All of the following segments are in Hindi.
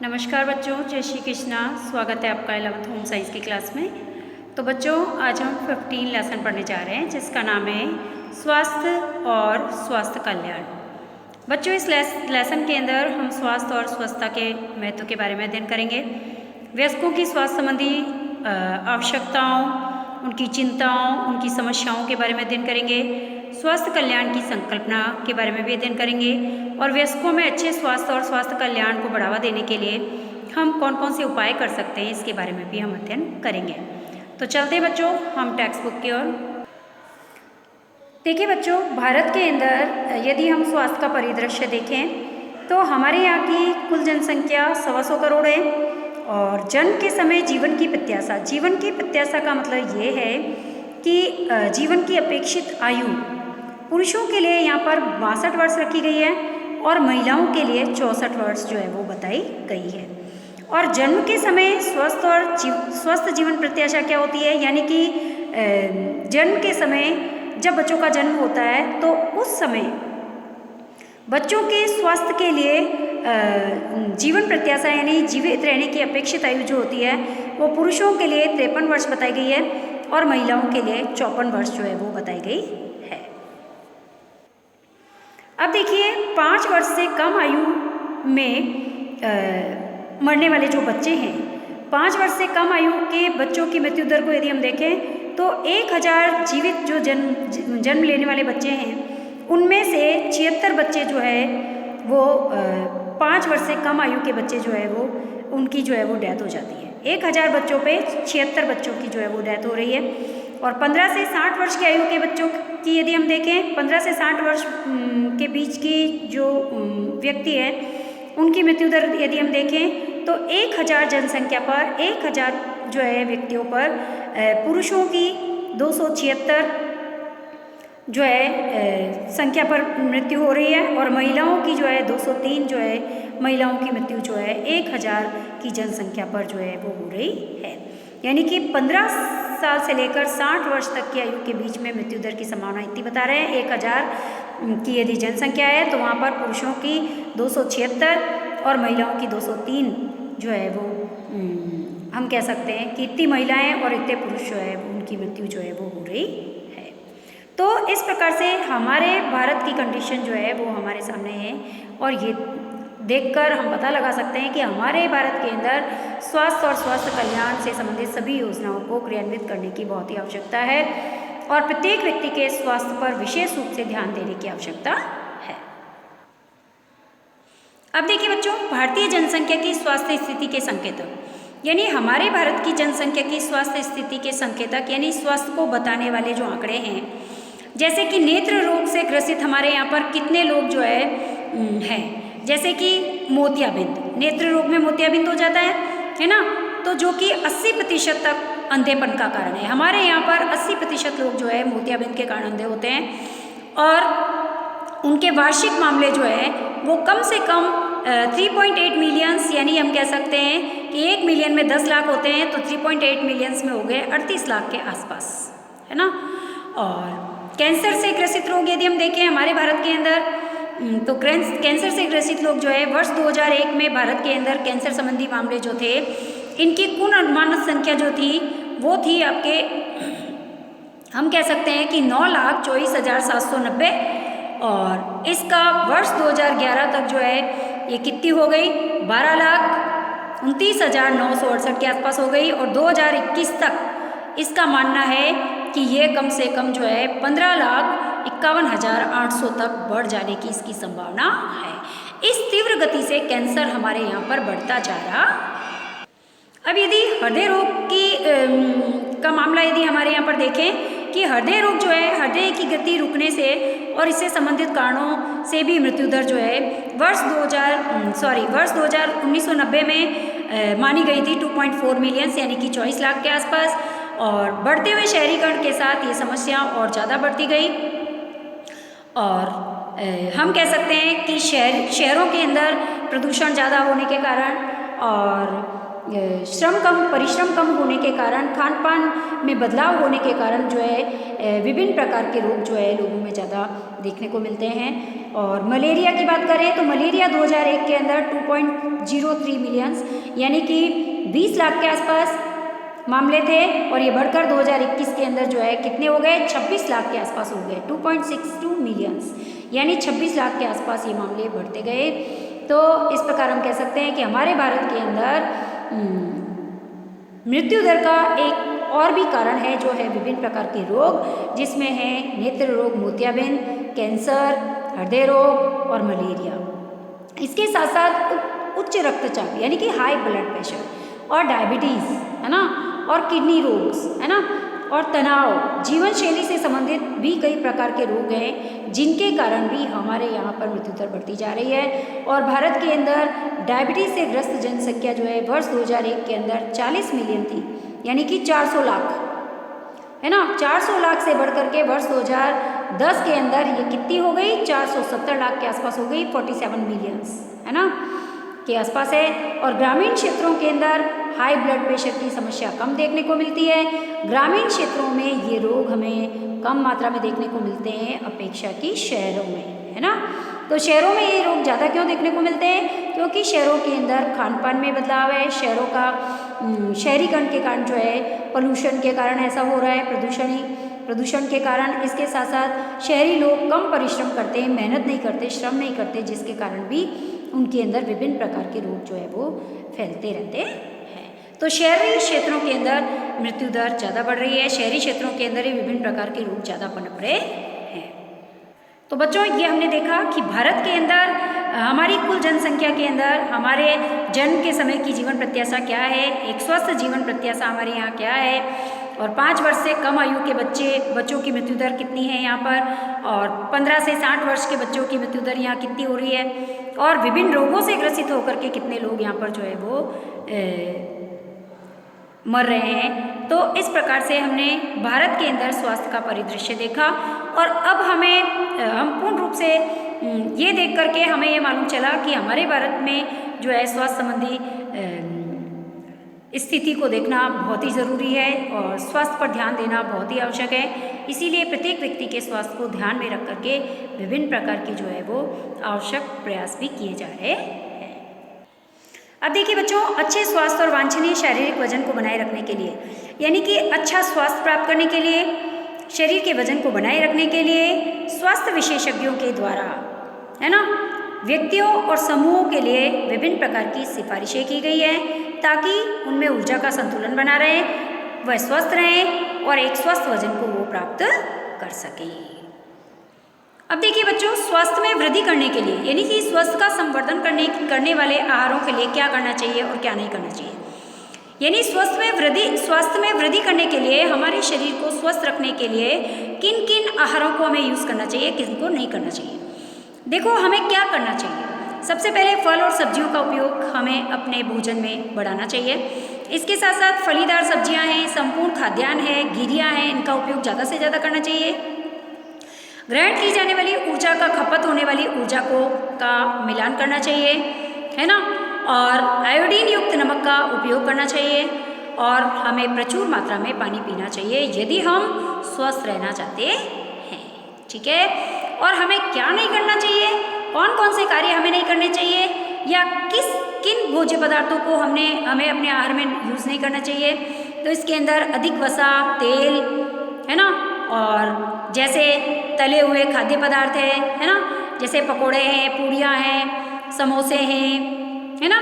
नमस्कार बच्चों, जय श्री कृष्णा। स्वागत है आपका 11th होम साइंस की क्लास में। तो बच्चों, आज हम 15 लेसन पढ़ने जा रहे हैं जिसका नाम है स्वास्थ्य और स्वास्थ्य कल्याण। बच्चों, इस लेसन के अंदर हम स्वास्थ्य और स्वच्छता के महत्व के बारे में अध्ययन करेंगे। वयस्कों की स्वास्थ्य संबंधी आवश्यकताओं, उनकी चिंताओं, उनकी समस्याओं के बारे में अध्ययन करेंगे। स्वास्थ्य कल्याण की संकल्पना के बारे में भी अध्ययन करेंगे और वयस्कों में अच्छे स्वास्थ्य और स्वास्थ्य कल्याण को बढ़ावा देने के लिए हम कौन कौन से उपाय कर सकते हैं, इसके बारे में भी हम अध्ययन करेंगे। तो चलते हैं बच्चों हम टेक्स्ट बुक की ओर। देखिए बच्चों, भारत के अंदर यदि हम स्वास्थ्य का परिदृश्य देखें तो हमारे यहाँ की कुल जनसंख्या 125 करोड़ है और जन्म के समय जीवन की प्रत्याशा का मतलब ये है कि जीवन की अपेक्षित आयु पुरुषों के लिए यहाँ पर 62 वर्ष रखी गई है और महिलाओं के लिए 64 वर्ष जो है वो बताई गई है। और जन्म के समय स्वस्थ जीवन प्रत्याशा क्या होती है, यानी कि जन्म के समय जब बच्चों का जन्म होता है तो उस समय बच्चों के स्वास्थ्य के लिए जीवन प्रत्याशा यानी जीवित रहने की अपेक्षित आयु जो होती है वो पुरुषों के लिए 53 वर्ष बताई गई है और महिलाओं के लिए 54 वर्ष जो है वो बताई गई है। अब देखिए, 5 वर्ष से कम आयु में मरने वाले जो बच्चे हैं, 5 वर्ष से कम आयु के बच्चों की मृत्यु दर को यदि हम देखें तो 1000 जीवित जो जन्म लेने वाले बच्चे हैं उनमें से 76 बच्चे जो है वो 5 वर्ष से कम आयु के बच्चे जो है वो उनकी जो है वो डेथ हो जाती है। 1000 बच्चों पे 76 बच्चों की जो है वो डेथ हो रही है। और 15 से 60 वर्ष की आयु के बच्चों की यदि हम देखें, 15 से 60 वर्ष के बीच की जो व्यक्ति है उनकी मृत्यु दर यदि हम देखें तो 1000 जनसंख्या पर 1000 जो है व्यक्तियों पर पुरुषों की 276 जो है संख्या पर मृत्यु हो रही है और महिलाओं की जो है 203 जो है महिलाओं की मृत्यु जो है 1000 की जनसंख्या पर जो है वो हो रही है। यानी कि 15 साल से लेकर 60 वर्ष तक की आयु के बीच में मृत्यु दर की संभावना इतनी बता रहे हैं। 1000 की यदि जनसंख्या है तो वहाँ पर पुरुषों की 276 और महिलाओं की 203 जो है वो हम कह सकते हैं कि इतनी महिलाएं और इतने पुरुष जो है उनकी मृत्यु जो है वो हो रही है। तो इस प्रकार से हमारे भारत की कंडीशन जो है वो हमारे सामने है और ये देखकर हम पता लगा सकते हैं कि हमारे भारत के अंदर स्वास्थ्य और स्वास्थ्य कल्याण से संबंधित सभी योजनाओं को क्रियान्वित करने की बहुत ही आवश्यकता है और प्रत्येक व्यक्ति के स्वास्थ्य पर विशेष रूप से ध्यान देने की आवश्यकता है। अब देखिए बच्चों, भारतीय जनसंख्या की स्वास्थ्य स्थिति के संकेतक, यानी हमारे भारत की जनसंख्या की स्वास्थ्य स्थिति के संकेतक यानी स्वास्थ्य को बताने वाले जो आंकड़े हैं, जैसे कि नेत्र रोग से ग्रसित हमारे यहाँ पर कितने लोग जो हैं, जैसे कि मोतियाबिंद, नेत्र रोग में मोतियाबिंद हो जाता है ना, तो जो कि 80% तक अंधेपन का कारण है। हमारे यहाँ पर 80% लोग जो है मोतियाबिंद के कारण अंधे होते हैं और उनके वार्षिक मामले जो है वो कम से कम 3.8 मिलियंस, यानी हम कह सकते हैं कि 1 मिलियन में 10 लाख होते हैं तो 3.8 मिलियंस में हो गए 38 लाख के आसपास, है ना। और कैंसर से ग्रसित रोग यदि हम देखें हमारे भारत के अंदर तो कैंसर से ग्रसित लोग जो है वर्ष 2001 में भारत के अंदर कैंसर संबंधी मामले जो थे इनकी कुल अनुमानित संख्या जो थी वो थी आपके हम कह सकते हैं कि 9,24,790 और इसका वर्ष 2011 तक जो है ये कितनी हो गई, 12,29,968 के आसपास हो गई और 2021 तक इसका मानना है कि ये कम से कम जो है 15,51,800 तक बढ़ जाने की इसकी संभावना है। इस तीव्र गति से कैंसर हमारे यहाँ पर बढ़ता जा रहा। अब यदि हृदय रोग का मामला यदि हमारे यहाँ पर देखें कि हृदय रोग जो है हृदय की गति रुकने से और इससे संबंधित कारणों से भी मृत्यु दर जो है वर्ष 1990 में मानी गई थी 2.4 मिलियन यानी कि 24 लाख के आसपास और बढ़ते हुए शहरीकरण के साथ ये समस्या और ज़्यादा बढ़ती गई और हम कह सकते हैं कि शहरों के अंदर प्रदूषण ज़्यादा होने के कारण और परिश्रम कम होने के कारण, खान पान में बदलाव होने के कारण जो है विभिन्न प्रकार के रोग जो है लोगों में ज़्यादा देखने को मिलते हैं। और मलेरिया की बात करें तो मलेरिया 2001 के अंदर 2.03 मिलियंस यानी कि 20 लाख के आसपास मामले थे, और ये बढ़कर 2021 के अंदर जो है कितने हो गए, 26 लाख के आसपास हो गए, 2.62 मिलियंस यानी 26 लाख के आसपास ये मामले बढ़ते गए। तो इस प्रकार हम कह सकते हैं कि हमारे भारत के अंदर मृत्यु दर का एक और भी कारण है जो है विभिन्न प्रकार के रोग, जिसमें है नेत्र रोग, मोतियाबिंद, कैंसर, हृदय रोग और मलेरिया। इसके साथ साथ उच्च रक्तचाप यानी कि हाई ब्लड प्रेशर और डायबिटीज़ है ना, और किडनी रोग है ना, और तनाव, जीवन शैली से संबंधित भी कई प्रकार के रोग हैं जिनके कारण भी हमारे यहाँ पर मृत्यु दर बढ़ती जा रही है। और भारत के अंदर डायबिटीज़ से ग्रस्त जनसंख्या जो है वर्ष 2001 के अंदर 40 मिलियन थी, यानी कि 400 लाख है ना, 400 लाख से बढ़ करके वर्ष 2010 के अंदर ये कितनी हो गई, 470 लाख के आसपास हो गई, 47 मिलियंस है ना के आसपास है। और ग्रामीण क्षेत्रों के अंदर हाई ब्लड प्रेशर की समस्या कम देखने को मिलती है। ग्रामीण क्षेत्रों में ये रोग हमें कम मात्रा में देखने को मिलते हैं अपेक्षा की शहरों में, है ना। तो शहरों में ये रोग ज़्यादा क्यों देखने को मिलते हैं, क्योंकि शहरों के अंदर खान पान में बदलाव है, शहरों का शहरीकरण के कारण जो है पोल्यूशन के कारण ऐसा हो रहा है, प्रदूषण के कारण। इसके साथ साथ शहरी लोग कम परिश्रम करते हैं, मेहनत नहीं करते, श्रम नहीं करते, जिसके कारण भी उनके अंदर विभिन्न प्रकार के रोग जो है वो फैलते रहते हैं। तो शहरी क्षेत्रों के अंदर मृत्यु दर ज़्यादा बढ़ रही है, शहरी क्षेत्रों के अंदर ही विभिन्न प्रकार के रोग ज़्यादा पनप रहे हैं। तो बच्चों ये हमने देखा कि भारत के अंदर हमारी कुल जनसंख्या के अंदर हमारे जन्म के समय की जीवन प्रत्याशा क्या है, एक स्वस्थ जीवन प्रत्याशा हमारे यहाँ क्या है, और 5 वर्ष से कम आयु के बच्चों की मृत्यु दर कितनी है यहाँ पर, और 15 से 60 वर्ष के बच्चों की मृत्यु दर यहाँ कितनी हो रही है, और विभिन्न रोगों से ग्रसित होकर के कितने लोग यहाँ पर जो है वो मर रहे हैं। तो इस प्रकार से हमने भारत के अंदर स्वास्थ्य का परिदृश्य देखा, और अब हम पूर्ण रूप से ये देख करके हमें ये मालूम चला कि हमारे भारत में जो है स्वास्थ्य संबंधी स्थिति को देखना बहुत ही ज़रूरी है, और स्वास्थ्य पर ध्यान देना बहुत ही आवश्यक है। इसीलिए प्रत्येक व्यक्ति के स्वास्थ्य को ध्यान में रख करके विभिन्न प्रकार की जो है वो आवश्यक प्रयास भी किए जा रहे हैं। अब देखिए बच्चों, अच्छे स्वास्थ्य और वांछनीय शारीरिक वजन को बनाए रखने के लिए, यानी कि अच्छा स्वास्थ्य प्राप्त करने के लिए, शरीर के वजन को बनाए रखने के लिए स्वास्थ्य विशेषज्ञों के द्वारा, है ना, व्यक्तियों और समूहों के लिए विभिन्न प्रकार की सिफारिशें की गई है, ताकि उनमें ऊर्जा का संतुलन बना रहे, वह स्वस्थ रहें और एक स्वस्थ वजन को वो प्राप्त कर सकें। अब देखिए बच्चों, स्वास्थ्य में वृद्धि करने के लिए, यानी कि स्वास्थ्य का संवर्धन करने वाले आहारों के लिए क्या करना चाहिए और क्या नहीं करना चाहिए, यानी स्वास्थ्य में वृद्धि करने के लिए, हमारे शरीर को स्वस्थ रखने के लिए किन किन आहारों को हमें यूज़ करना चाहिए, किन को नहीं करना चाहिए। देखो हमें क्या करना चाहिए, सबसे पहले फल और सब्जियों का उपयोग हमें अपने भोजन में बढ़ाना चाहिए। इसके साथ साथ फलीदार सब्जियां हैं, संपूर्ण खाद्यान्न है, गिरियाँ हैं, इनका उपयोग ज़्यादा से ज़्यादा करना चाहिए। ग्रहण की जाने वाली ऊर्जा का खपत होने वाली ऊर्जा का मिलान करना चाहिए, है ना, और आयोडीन युक्त नमक का उपयोग करना चाहिए, और हमें प्रचुर मात्रा में पानी पीना चाहिए यदि हम स्वस्थ रहना चाहते हैं, ठीक है। और हमें क्या नहीं करना चाहिए, कौन कौन से कार्य हमें नहीं करने चाहिए, या किन भोज्य पदार्थों को हमें अपने आहार में यूज़ नहीं करना चाहिए। तो इसके अंदर अधिक वसा, तेल, है ना, और जैसे तले हुए खाद्य पदार्थ है ना, जैसे पकोड़े हैं, पूड़ियाँ हैं, समोसे हैं, है ना,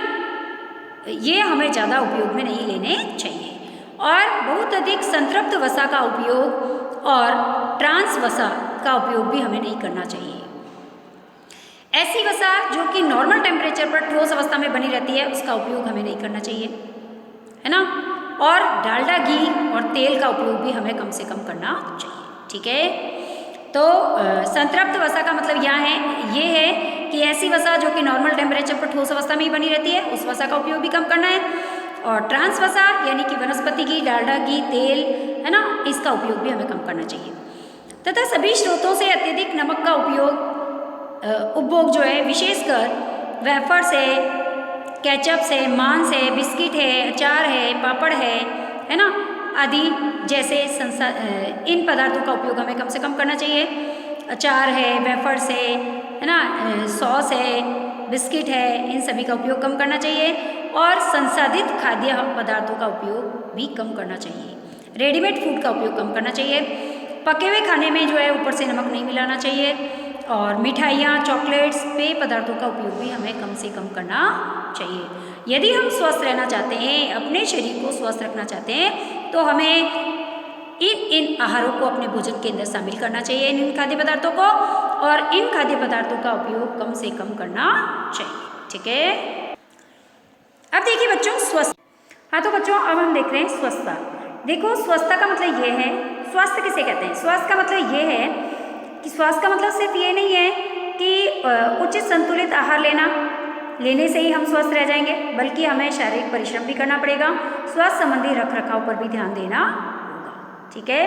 ये हमें ज़्यादा उपयोग में नहीं लेने चाहिए। और बहुत अधिक संतृप्त वसा का उपयोग और ट्रांस वसा का उपयोग भी हमें नहीं करना चाहिए। ऐसी वसा जो कि नॉर्मल टेम्परेचर पर ठोस अवस्था में बनी रहती है, उसका उपयोग हमें नहीं करना चाहिए, है ना, और डालडा, घी और तेल का उपयोग भी हमें कम से कम करना चाहिए, ठीक है। तो संतृप्त वसा का मतलब ये है कि ऐसी वसा जो कि नॉर्मल टेम्परेचर पर ठोस अवस्था में ही बनी रहती है, उस वसा का उपयोग भी कम करना है। और ट्रांस वसा यानी कि वनस्पति घी, डालडा घी, तेल, है ना, इसका उपयोग भी हमें कम करना चाहिए। तथा सभी स्रोतों से अत्यधिक नमक का उपभोग जो है, विशेषकर वेफर्स है, केचप है, मांस है, बिस्किट है, अचार है, पापड़ है ना, आदि जैसे इन पदार्थों का उपयोग हमें कम से कम करना चाहिए। अचार है, वेफर्स है ना, सॉस है, बिस्किट है, इन सभी का उपयोग कम करना चाहिए और संसाधित खाद्य पदार्थों का उपयोग भी कम करना चाहिए। रेडीमेड फूड का उपयोग कम करना चाहिए। पके हुए खाने में जो है ऊपर से नमक नहीं मिलाना चाहिए और मिठाइयाँ, चॉकलेट्स, पेय पदार्थों का उपयोग भी हमें कम से कम करना चाहिए। यदि हम स्वस्थ रहना चाहते हैं, अपने शरीर को स्वस्थ रखना चाहते हैं, तो हमें इन आहारों को अपने भोजन के अंदर शामिल करना चाहिए, इन खाद्य पदार्थों को, और इन खाद्य पदार्थों का उपयोग कम से कम करना चाहिए। ठीक है। अब देखिए बच्चों स्वस्थ। हाँ तो बच्चों अब हम देख रहे हैं स्वस्थता। देखो स्वस्थता का मतलब ये है, स्वास्थ्य किसे कहते हैं? स्वास्थ्य का मतलब ये है कि स्वास्थ्य का मतलब सिर्फ ये नहीं है कि उचित संतुलित आहार लेने से ही हम स्वस्थ रह जाएंगे, बल्कि हमें शारीरिक परिश्रम भी करना पड़ेगा, स्वास्थ्य संबंधी रख रखाव पर भी ध्यान देना होगा। ठीक है।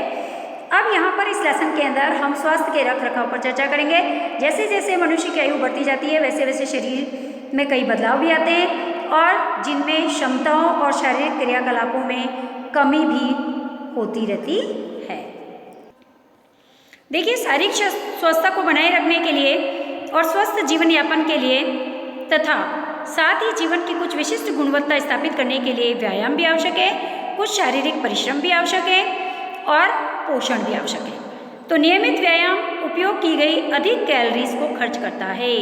अब यहाँ पर इस लेसन के अंदर हम स्वास्थ्य के रख रखाव पर चर्चा करेंगे। जैसे जैसे मनुष्य की आयु बढ़ती जाती है वैसे वैसे शरीर में कई बदलाव भी आते हैं और जिनमें क्षमताओं और शारीरिक क्रियाकलापों में कमी भी होती रहती है। देखिए शारीरिक स्वस्थता को बनाए रखने के लिए और स्वस्थ जीवन यापन के लिए तथा साथ ही जीवन की कुछ विशिष्ट गुणवत्ता स्थापित करने के लिए व्यायाम भी आवश्यक है, कुछ शारीरिक परिश्रम भी आवश्यक है और पोषण भी आवश्यक है। तो नियमित व्यायाम उपयोग की गई अधिक कैलोरीज को खर्च करता है।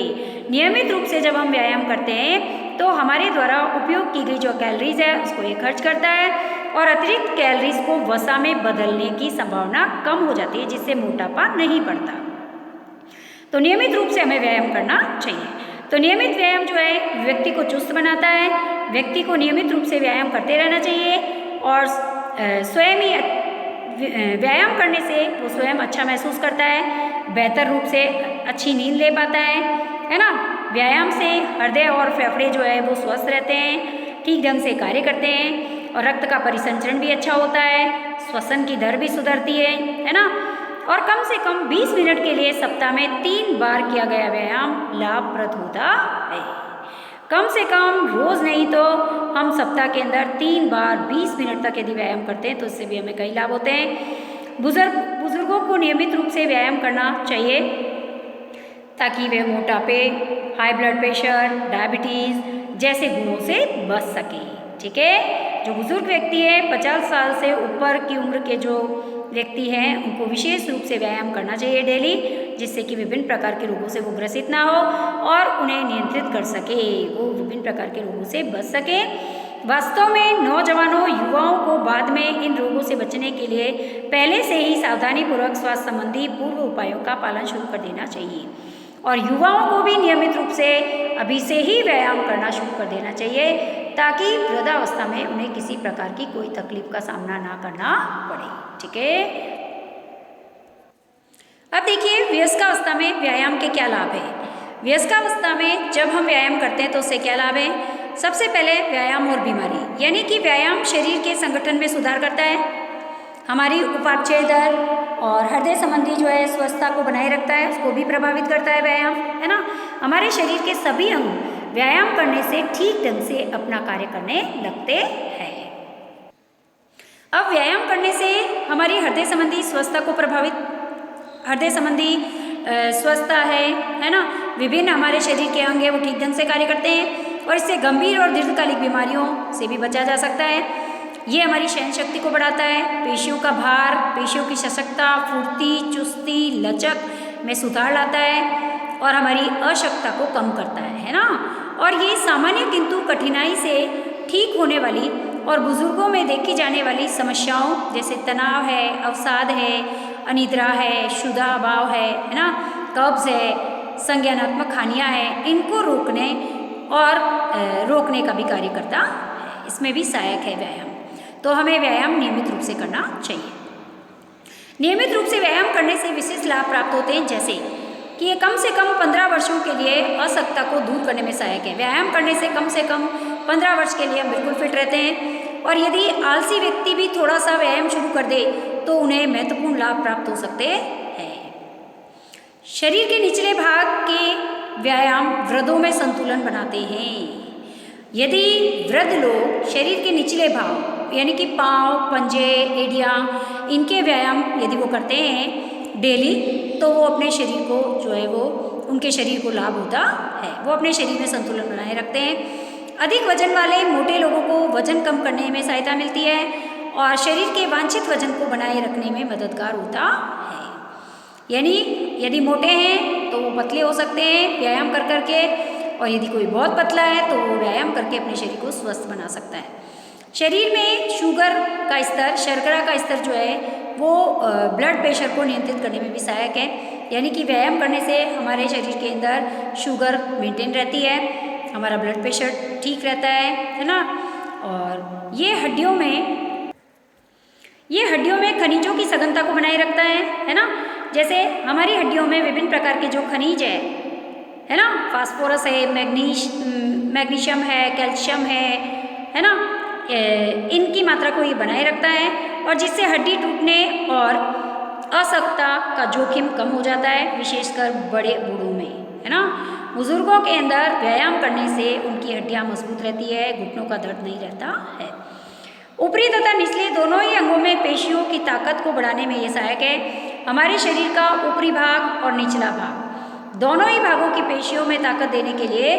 नियमित रूप से जब हम व्यायाम करते हैं तो हमारे द्वारा उपयोग की गई जो कैलोरीज है उसको ये खर्च करता है और अतिरिक्त कैलोरीज को वसा में बदलने की संभावना कम हो जाती है, जिससे मोटापा नहीं बढ़ता। तो नियमित रूप से हमें व्यायाम करना चाहिए। तो नियमित व्यायाम जो है व्यक्ति को चुस्त बनाता है। व्यक्ति को नियमित रूप से व्यायाम करते रहना चाहिए और स्वयं ही व्यायाम करने से वो स्वयं अच्छा महसूस करता है, बेहतर रूप से अच्छी नींद ले पाता है ना। व्यायाम से हृदय और फेफड़े जो है वो स्वस्थ रहते हैं, ठीक ढंग से कार्य करते हैं और रक्त का परिसंचरण भी अच्छा होता है, श्वसन की दर भी सुधरती है ना। और कम से कम 20 मिनट के लिए सप्ताह में 3 बार किया गया व्यायाम लाभप्रद होता है। कम से कम रोज़ नहीं तो हम सप्ताह के अंदर 3 बार 20 मिनट तक यदि व्यायाम करते हैं तो इससे भी हमें कई लाभ होते हैं। बुजुर्गों को नियमित रूप से व्यायाम करना चाहिए ताकि वे मोटापे, हाई ब्लड प्रेशर, डायबिटीज़ जैसे गुणों से बच सकें। ठीक है। जो बुजुर्ग व्यक्ति है 50 साल से ऊपर की उम्र के जो व्यक्ति हैं उनको विशेष रूप से व्यायाम करना चाहिए डेली, जिससे कि विभिन्न प्रकार के रोगों से वो ग्रसित ना हो और उन्हें नियंत्रित कर सके, वो विभिन्न प्रकार के रोगों से बच सके। वास्तव में नौजवानों, युवाओं को बाद में इन रोगों से बचने के लिए पहले से ही सावधानीपूर्वक स्वास्थ्य संबंधी पूर्व उपायों का पालन शुरू कर देना चाहिए और युवाओं को भी नियमित रूप से अभी से ही व्यायाम करना शुरू कर देना चाहिए ताकि वृद्धावस्था में उन्हें किसी प्रकार की कोई तकलीफ का सामना ना करना पड़े। ठीक है। अब देखिए वयस्कावस्था में व्यायाम के क्या लाभ है। वयस्कावस्था में जब हम व्यायाम करते हैं तो उससे क्या लाभ है? सबसे पहले व्यायाम और बीमारी, यानी कि व्यायाम शरीर के संगठन में सुधार करता है, हमारी उपापचय दर और हृदय संबंधी जो है स्वस्थता को बनाए रखता है, उसको भी प्रभावित करता है व्यायाम, है ना। हमारे शरीर के सभी अंग व्यायाम करने से ठीक ढंग से अपना कार्य करने लगते हैं। अब व्यायाम करने से हमारी हृदय संबंधी स्वस्थता को प्रभावित, हृदय संबंधी स्वस्थता है ना, विभिन्न हमारे शरीर के अंग है वो ठीक ढंग से कार्य करते हैं और इससे गंभीर और दीर्घकालिक बीमारियों से भी बचा जा सकता है। ये हमारी सहन शक्ति को बढ़ाता है, पेशियों का भार, पेशियों की सशक्तता, फुर्ती, चुस्ती, लचक में सुधार लाता है और हमारी अशक्तता को कम करता है ना। और ये सामान्य किंतु कठिनाई से ठीक होने वाली और बुजुर्गों में देखी जाने वाली समस्याओं जैसे तनाव है, अवसाद है, अनिद्रा है, क्षुधा अभाव है ना, कब्ज है, संज्ञानात्मक हानियाँ हैं, इनको रोकने का भी कार्य करता है। इसमें भी सहायक है व्यायाम। तो हमें व्यायाम नियमित रूप से करना चाहिए। नियमित रूप से व्यायाम करने से विशिष्ट लाभ प्राप्त होते हैं, जैसे कि ये कम से कम 15 वर्षों के लिए असक्तता को दूर करने में सहायक है। व्यायाम करने से कम 15 वर्ष के लिए हम बिल्कुल फिट रहते हैं और यदि आलसी व्यक्ति भी थोड़ा सा व्यायाम शुरू कर दे तो उन्हें महत्वपूर्ण लाभ प्राप्त हो सकते हैं। शरीर के निचले भाग के व्यायाम वृद्धों में संतुलन बनाते हैं। यदि वृद्ध लोग शरीर के निचले भाग यानी कि पाँव, पंजे, एड़ियाँ, इनके व्यायाम यदि वो करते हैं डेली तो वो अपने शरीर को जो है वो उनके शरीर को लाभ होता है, वो अपने शरीर में संतुलन बनाए रखते हैं। अधिक वजन वाले मोटे लोगों को वजन कम करने में सहायता मिलती है और शरीर के वांछित वजन को बनाए रखने में मददगार होता है। यानी यदि मोटे हैं तो वो पतले हो सकते हैं व्यायाम कर करके, और यदि कोई बहुत पतला है तो वो व्यायाम करके अपने शरीर को स्वस्थ बना सकता है। शरीर में शुगर का स्तर, शर्करा का स्तर जो है वो ब्लड प्रेशर को नियंत्रित करने में भी सहायक है। यानी कि व्यायाम करने से हमारे शरीर के अंदर शुगर मेंटेन रहती है, हमारा ब्लड प्रेशर ठीक रहता है ना। और ये हड्डियों में खनिजों की सघनता को बनाए रखता है ना। जैसे हमारी हड्डियों में विभिन्न प्रकार के जो खनिज है ना, फास्फोरस है, मैग्नीशियम है, कैल्शियम है ना, इनकी मात्रा को ये बनाए रखता है और जिससे हड्डी टूटने और असहजता का जोखिम कम हो जाता है, विशेषकर बड़े बूढ़ों में, है ना। बुजुर्गों के अंदर व्यायाम करने से उनकी हड्डियां मजबूत रहती है, घुटनों का दर्द नहीं रहता है। ऊपरी तथा निचले दोनों ही अंगों में पेशियों की ताकत को बढ़ाने में ये सहायक है। हमारे शरीर का ऊपरी भाग और निचला भाग दोनों ही भागों की पेशियों में ताकत देने के लिए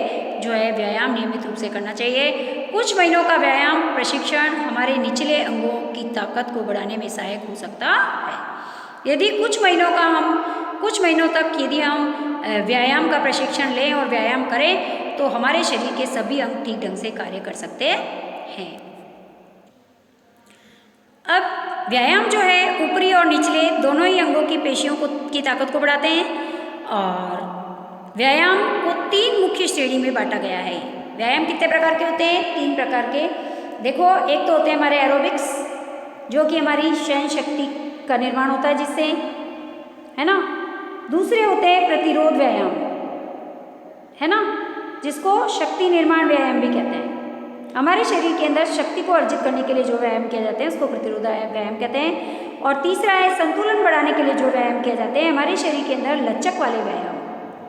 जो है व्यायाम नियमित रूप से करना चाहिए। कुछ महीनों का व्यायाम प्रशिक्षण हमारे निचले अंगों की ताकत को बढ़ाने में सहायक हो सकता है। यदि कुछ महीनों तक यदि हम व्यायाम का प्रशिक्षण लें और व्यायाम करें तो हमारे शरीर के सभी अंग ठीक ढंग से कार्य कर सकते हैं। अब व्यायाम जो है ऊपरी और निचले दोनों ही अंगों की पेशियों की ताकत को बढ़ाते हैं और व्यायाम को 3 मुख्य श्रेणी में बांटा गया है। व्यायाम कितने प्रकार के होते हैं? 3 प्रकार के। देखो, एक तो होते हैं हमारे एरोबिक्स, जो कि हमारी सहन शक्ति का निर्माण होता है जिससे, है ना। दूसरे होते हैं प्रतिरोध व्यायाम, है ना, जिसको शक्ति निर्माण व्यायाम भी कहते हैं। हमारे शरीर के अंदर शक्ति को अर्जित करने के लिए जो व्यायाम किया जाते हैं उसको प्रतिरोध व्यायाम कहते हैं। और तीसरा है संतुलन बढ़ाने के लिए जो व्यायाम किए जाते हैं हमारे शरीर के अंदर, लचक वाले व्यायाम,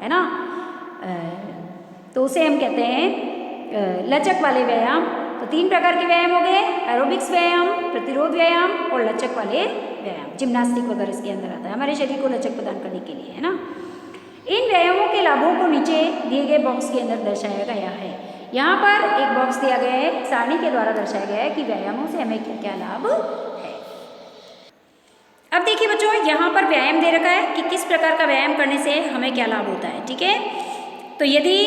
है ना, तो उसे हम कहते हैं लचक वाले व्यायाम। तो 3 प्रकार के व्यायाम हो गए, एरोबिक्स व्यायाम, प्रतिरोध व्यायाम और लचक वाले व्यायाम। जिम्नास्टिक वगैरह इसके अंदर आता है हमारे शरीर को लचक प्रदान करने के लिए, है ना। इन व्यायामों के लाभों को नीचे दिए गए बॉक्स के अंदर दर्शाया गया है। यहाँ पर एक बॉक्स दिया गया है, सारणी के द्वारा दर्शाया गया है कि व्यायामों से हमें क्या क्या लाभ है। अब देखिए बच्चों, यहाँ पर व्यायाम दे रखा है कि किस प्रकार का व्यायाम करने से हमें क्या लाभ होता है, ठीक है। तो यदि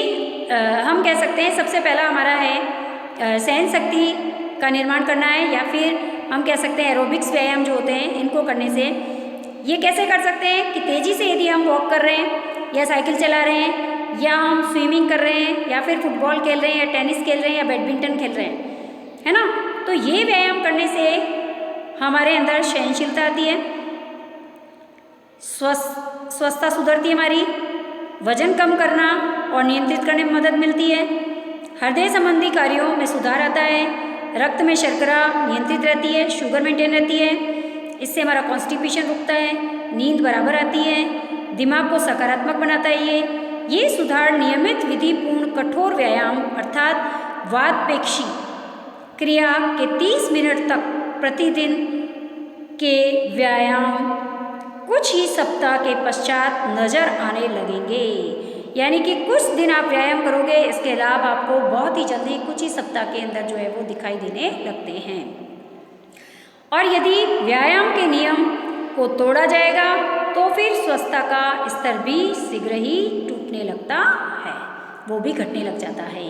हम कह सकते हैं सबसे पहला हमारा है सहन शक्ति का निर्माण करना है, या फिर हम कह सकते हैं एरोबिक्स व्यायाम जो होते हैं इनको करने से ये कैसे कर सकते हैं कि तेज़ी से यदि हम वॉक कर रहे हैं या साइकिल चला रहे हैं या हम स्विमिंग कर रहे हैं या फिर फुटबॉल खेल रहे हैं या टेनिस खेल रहे हैं या बैडमिंटन खेल रहे हैं, है ना, तो ये व्यायाम करने से हमारे अंदर सहनशीलता आती है, स्वस्थता सुधरती है हमारी, वजन कम करना और नियंत्रित करने में मदद मिलती है, हृदय संबंधी कार्यों में सुधार आता है, रक्त में शर्करा नियंत्रित रहती है, शुगर मेंटेन रहती है, इससे हमारा कॉन्स्टिपेशन रुकता है, नींद बराबर आती है, दिमाग को सकारात्मक बनाता है। ये सुधार नियमित विधिपूर्ण कठोर व्यायाम अर्थात वातपेक्षी क्रिया के 30 मिनट तक प्रतिदिन के व्यायाम कुछ ही सप्ताह के पश्चात नज़र आने लगेंगे। यानी कि कुछ दिन आप व्यायाम करोगे, इसके लाभ आपको बहुत ही जल्दी कुछ ही सप्ताह के अंदर जो है वो दिखाई देने लगते हैं। और यदि व्यायाम के नियम को तोड़ा जाएगा तो फिर स्वस्थता का स्तर भी शीघ्र ही टूटने लगता है, वो भी घटने लग जाता है।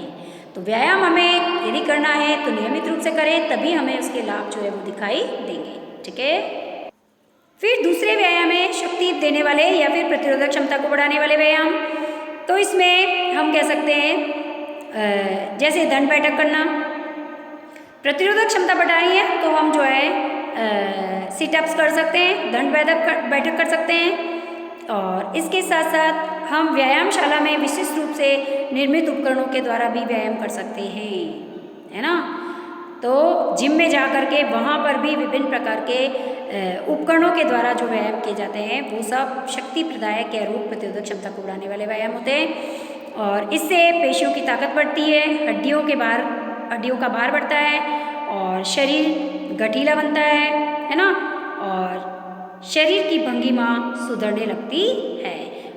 तो व्यायाम हमें यदि करना है तो नियमित रूप से करें, तभी हमें उसके लाभ जो है वो दिखाई देंगे, ठीक है। फिर दूसरे व्यायाम है शक्ति देने वाले या फिर प्रतिरोधक क्षमता को बढ़ाने वाले व्यायाम। तो इसमें हम कह सकते हैं जैसे दंड बैठक करना। प्रतिरोधक क्षमता बढ़ानी है तो हम जो है सिटअप्स कर सकते हैं, दंड बैठक कर सकते हैं, और इसके साथ साथ हम व्यायामशाला में विशिष्ट रूप से निर्मित उपकरणों के द्वारा भी व्यायाम कर सकते हैं, है ना। तो जिम में जा कर के वहाँ पर भी विभिन्न प्रकार के उपकरणों के द्वारा जो व्यायाम किए जाते हैं वो सब शक्ति प्रदायक या रोग प्रतिरोधक क्षमता को बढ़ाने वाले व्यायाम होते हैं। और इससे पेशियों की ताकत बढ़ती है, हड्डियों का भार बढ़ता है और शरीर गठीला बनता है ना, और शरीर की भंगिमा सुधरने लगती है,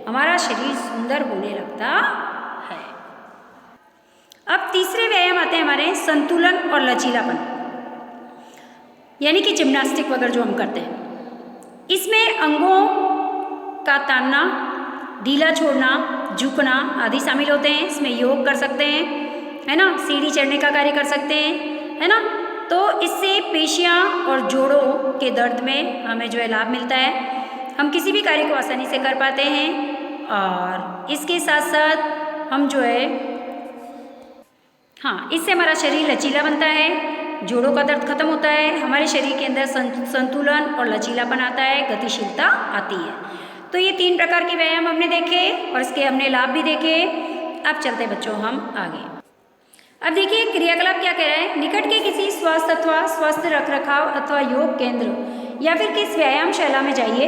हमारा शरीर सुंदर होने लगता है। अब तीसरे व्यायाम आते हैं हमारे संतुलन और लचीलापन, यानी कि जिम्नास्टिक वगैरह जो हम करते हैं। इसमें अंगों का तानना, ढीला छोड़ना, झुकना आदि शामिल होते हैं। इसमें योग कर सकते हैं, है ना, सीढ़ी चढ़ने का कार्य कर सकते हैं, है ना। तो इससे पेशियां और जोड़ों के दर्द में हमें जो है लाभ मिलता है। हम किसी भी कार्य को आसानी से कर पाते हैं और इसके साथ साथ हम जो है इससे हमारा शरीर लचीला बनता है, जोड़ों का दर्द खत्म होता है, हमारे शरीर के अंदर संतुलन और लचीलापन आता है, गतिशीलता आती है। तो ये 3 प्रकार के व्यायाम हमने देखे और इसके हमने लाभ भी देखे। अब चलते हैं बच्चों हम आगे। अब देखिए क्रियाकलाप क्या कह रहा है। निकट के किसी स्वास्थ्य अथवा स्वास्थ्य रखरखाव अथवा योग केंद्र या फिर किस व्यायामशाला में जाइए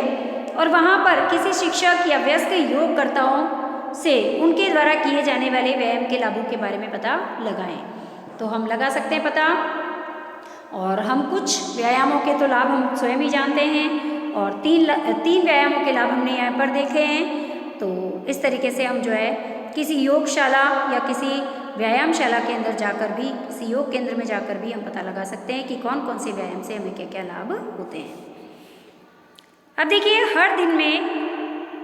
और वहाँ पर किसी शिक्षक या वयस्क योगकर्ताओं से उनके द्वारा किए जाने वाले व्यायाम के लाभों के बारे में पता लगाएं। तो हम लगा सकते हैं पता, और हम कुछ व्यायामों के तो लाभ हम स्वयं ही जानते हैं और 3 व्यायामों के लाभ हमने यहाँ पर देखे हैं। तो इस तरीके से हम जो है किसी योगशाला या किसी व्यायामशाला के अंदर जाकर भी, किसी योग केंद्र में जाकर भी हम पता लगा सकते हैं कि कौन कौन से व्यायाम से हमें क्या क्या लाभ होते हैं। अब देखिए हर दिन में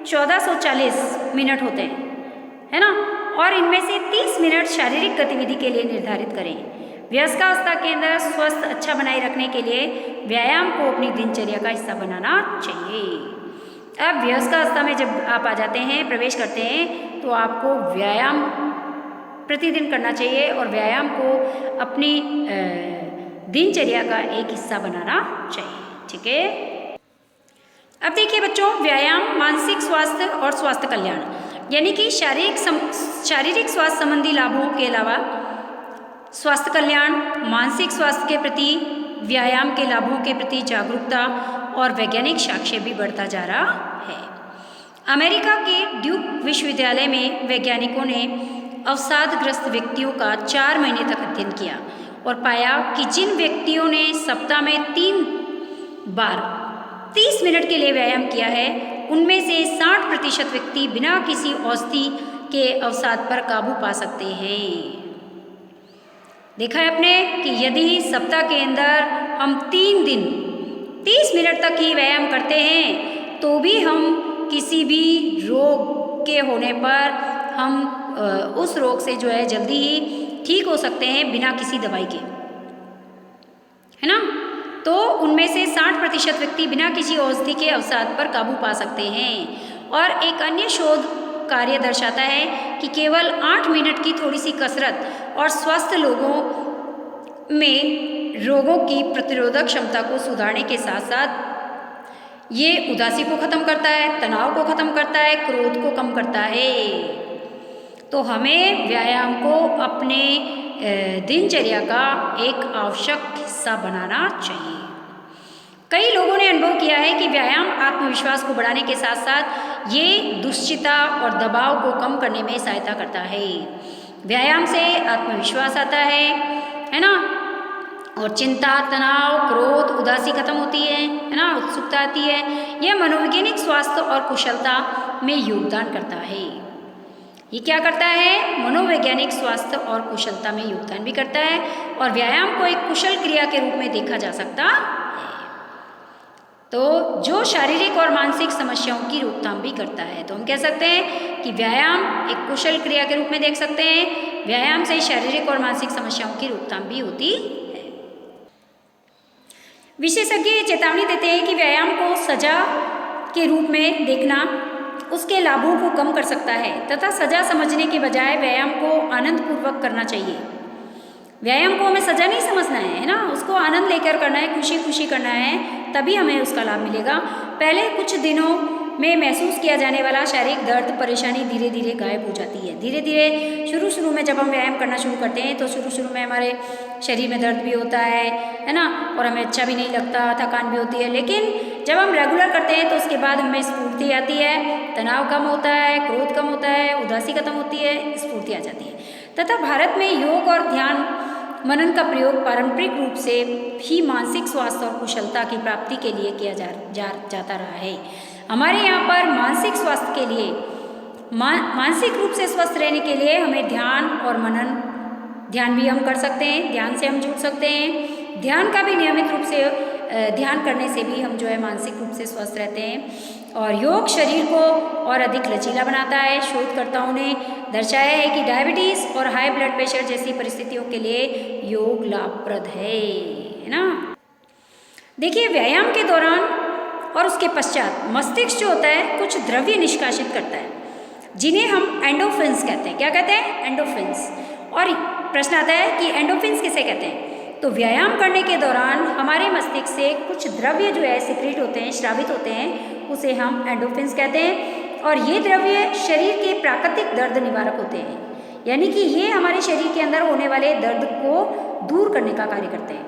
1440 मिनट होते हैं, है ना, और इनमें से 30 मिनट शारीरिक गतिविधि के लिए निर्धारित करें। वयस्कावस्था के अंदर स्वस्थ अच्छा बनाए रखने के लिए व्यायाम को अपनी दिनचर्या का हिस्सा बनाना चाहिए। अब वयस्कावस्था में जब आप आ जाते हैं, प्रवेश करते हैं, तो आपको व्यायाम प्रतिदिन करना चाहिए और व्यायाम को अपनी दिनचर्या का एक हिस्सा बनाना चाहिए। ठीक है। अब देखिए बच्चों, व्यायाम मानसिक स्वास्थ्य और स्वास्थ्य कल्याण, यानी कि शारीरिक स्वास्थ्य संबंधी लाभों के अलावा स्वास्थ्य कल्याण, मानसिक स्वास्थ्य के प्रति व्यायाम के लाभों के प्रति जागरूकता और वैज्ञानिक साक्ष्य भी बढ़ता जा रहा है। अमेरिका के ड्यूक विश्वविद्यालय में वैज्ञानिकों ने अवसादग्रस्त व्यक्तियों का 4 महीने तक अध्ययन किया और पाया कि जिन व्यक्तियों ने सप्ताह में 3 बार 30 मिनट के लिए व्यायाम किया है, उनमें से 60% व्यक्ति बिना किसी औषधि के अवसाद पर काबू पा सकते हैं। देखा है आपने कि यदि सप्ताह के अंदर हम 3 दिन 30 मिनट तक ही व्यायाम करते हैं तो भी हम किसी भी रोग के होने पर हम उस रोग से जो है जल्दी ही ठीक हो सकते हैं बिना किसी दवाई के, है ना। तो उनमें से 60% व्यक्ति बिना किसी औषधि के अवसाद पर काबू पा सकते हैं। और एक अन्य शोध कार्य दर्शाता है कि केवल 8 मिनट की थोड़ी सी कसरत और स्वस्थ लोगों में रोगों की प्रतिरोधक क्षमता को सुधारने के साथ साथ ये उदासी को ख़त्म करता है, तनाव को ख़त्म करता है, क्रोध को कम करता है। तो हमें व्यायाम को अपने दिनचर्या का एक आवश्यक हिस्सा बनाना चाहिए। कई लोगों ने अनुभव किया है कि व्यायाम आत्मविश्वास को बढ़ाने के साथ साथ ये दुश्चिंता और दबाव को कम करने में सहायता करता है। व्यायाम से आत्मविश्वास आता है ना, और चिंता, तनाव, क्रोध, उदासी खत्म होती है ना, उत्सुकता आती है। यह मनोवैज्ञानिक स्वास्थ्य और कुशलता में योगदान करता है। ये क्या करता है? मनोवैज्ञानिक स्वास्थ्य और कुशलता में योगदान भी करता है और व्यायाम को एक कुशल क्रिया के रूप में देखा जा सकता है। तो जो शारीरिक और मानसिक समस्याओं की रोकथाम भी करता है। तो हम कह सकते हैं कि व्यायाम एक कुशल क्रिया के रूप में देख सकते हैं। व्यायाम से शारीरिक और मानसिक समस्याओं की रोकथाम भी होती है। विशेषज्ञ ये चेतावनी देते हैं कि व्यायाम को सजा के रूप में देखना उसके लाभों को कम कर सकता है तथा सजा समझने के बजाय व्यायाम को आनंदपूर्वक करना चाहिए। व्यायाम को हमें सजा नहीं समझना है ना, उसको आनंद लेकर करना है, खुशी खुशी करना है, तभी हमें उसका लाभ मिलेगा। पहले कुछ दिनों में महसूस किया जाने वाला शारीरिक दर्द, परेशानी धीरे धीरे गायब हो जाती है। धीरे धीरे शुरू में जब हम व्यायाम करना शुरू करते हैं तो शुरू में हमारे शरीर में दर्द भी होता है ना, और हमें अच्छा भी नहीं लगता, थकान भी होती है। लेकिन जब हम रेगुलर करते हैं तो उसके बाद हमें स्फूर्ति आती है, तनाव कम होता है, क्रोध कम होता है, उदासी खत्म होती है, स्फूर्ति आ जाती है। तथा भारत में योग और ध्यान मनन का प्रयोग पारंपरिक रूप से ही मानसिक स्वास्थ्य और कुशलता की प्राप्ति के लिए किया जाता रहा है। हमारे यहाँ पर मानसिक स्वास्थ्य के लिए मानसिक रूप से स्वस्थ रहने के लिए हमें ध्यान और मनन, ध्यान भी हम कर सकते हैं, ध्यान से हम जुड़ सकते हैं। ध्यान का भी नियमित रूप से ध्यान करने से भी हम जो है मानसिक रूप से स्वस्थ रहते हैं। और योग शरीर को और अधिक लचीला बनाता है। शोधकर्ताओं ने दर्शाया है कि डायबिटीज़ और हाई ब्लड प्रेशर जैसी परिस्थितियों के लिए योग लाभप्रद है ना। देखिए, व्यायाम के दौरान और उसके पश्चात मस्तिष्क जो होता है कुछ द्रव्य निष्कासित करता है, जिन्हें हम एंडोफिन्स कहते हैं। क्या कहते हैं? एंडोफिन्स। और प्रश्न आता है कि एंडोफिन्स किसे कहते हैं? तो व्यायाम करने के दौरान हमारे मस्तिष्क से कुछ द्रव्य जो है सिक्रीट होते हैं, स्रावित होते हैं, उसे हम एंडोफिन्स कहते हैं। और ये द्रव्य शरीर के प्राकृतिक दर्द निवारक होते हैं, यानी कि ये हमारे शरीर के अंदर होने वाले दर्द को दूर करने का कार्य करते हैं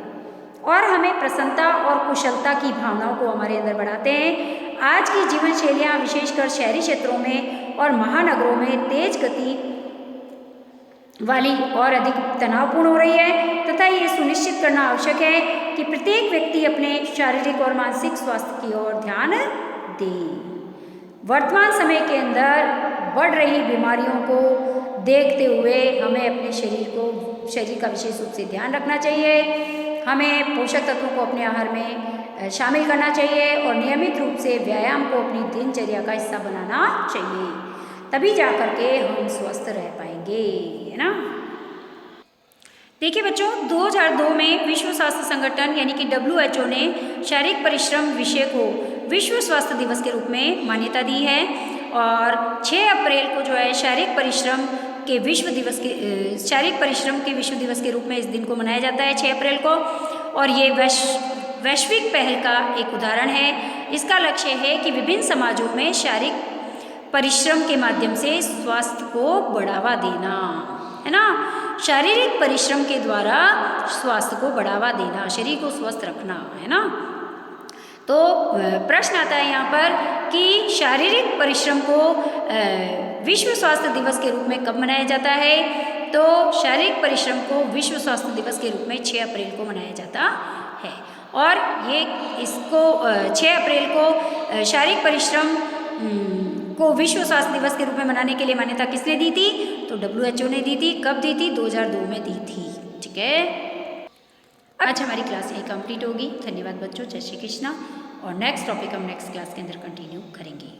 और हमें प्रसन्नता और कुशलता की भावनाओं को हमारे अंदर बढ़ाते हैं। आज की जीवन शैलियाँ विशेषकर शहरी क्षेत्रों में और महानगरों में तेज गति वाली और अधिक तनावपूर्ण हो रही है, तथा ये सुनिश्चित करना आवश्यक है कि प्रत्येक व्यक्ति अपने शारीरिक और मानसिक स्वास्थ्य की ओर ध्यान दे। वर्तमान समय के अंदर बढ़ रही बीमारियों को देखते हुए हमें अपने शरीर का विशेष रूप से ध्यान रखना चाहिए। हमें पोषक तत्वों को अपने आहार में शामिल करना चाहिए और नियमित रूप से व्यायाम को अपनी दिनचर्या का हिस्सा बनाना चाहिए, तभी जा कर के हम स्वस्थ रह पाएंगे, है ना। देखिए बच्चों, 2002 में विश्व स्वास्थ्य संगठन यानी कि WHO ने शारीरिक परिश्रम विषय को विश्व स्वास्थ्य दिवस के रूप में मान्यता दी है। और 6 अप्रैल को जो है शारीरिक परिश्रम के विश्व दिवस के रूप में इस दिन को मनाया जाता है, 6 अप्रैल को। और ये वैश्विक पहल का एक उदाहरण है। इसका लक्ष्य है कि विभिन्न समाजों में शारीरिक परिश्रम के माध्यम से स्वास्थ्य को बढ़ावा देना, है ना। शारीरिक परिश्रम के द्वारा स्वास्थ्य को बढ़ावा देना, शरीर को स्वस्थ रखना, है ना। तो प्रश्न आता है यहाँ पर कि शारीरिक परिश्रम को विश्व स्वास्थ्य दिवस के रूप में कब मनाया जाता है? तो शारीरिक परिश्रम को विश्व स्वास्थ्य दिवस के रूप में 6 अप्रैल को मनाया जाता है। और ये इसको 6 अप्रैल को शारीरिक परिश्रम को विश्व स्वास्थ्य दिवस के रूप में मनाने के लिए मान्यता किसने दी थी? तो WHO ने दी थी। कब दी थी? 2002 में दी थी। ठीक है, आज हमारी क्लास यही कंप्लीट होगी। धन्यवाद बच्चों, जय श्री कृष्णा। और नेक्स्ट टॉपिक हम नेक्स्ट क्लास के अंदर कंटिन्यू करेंगे।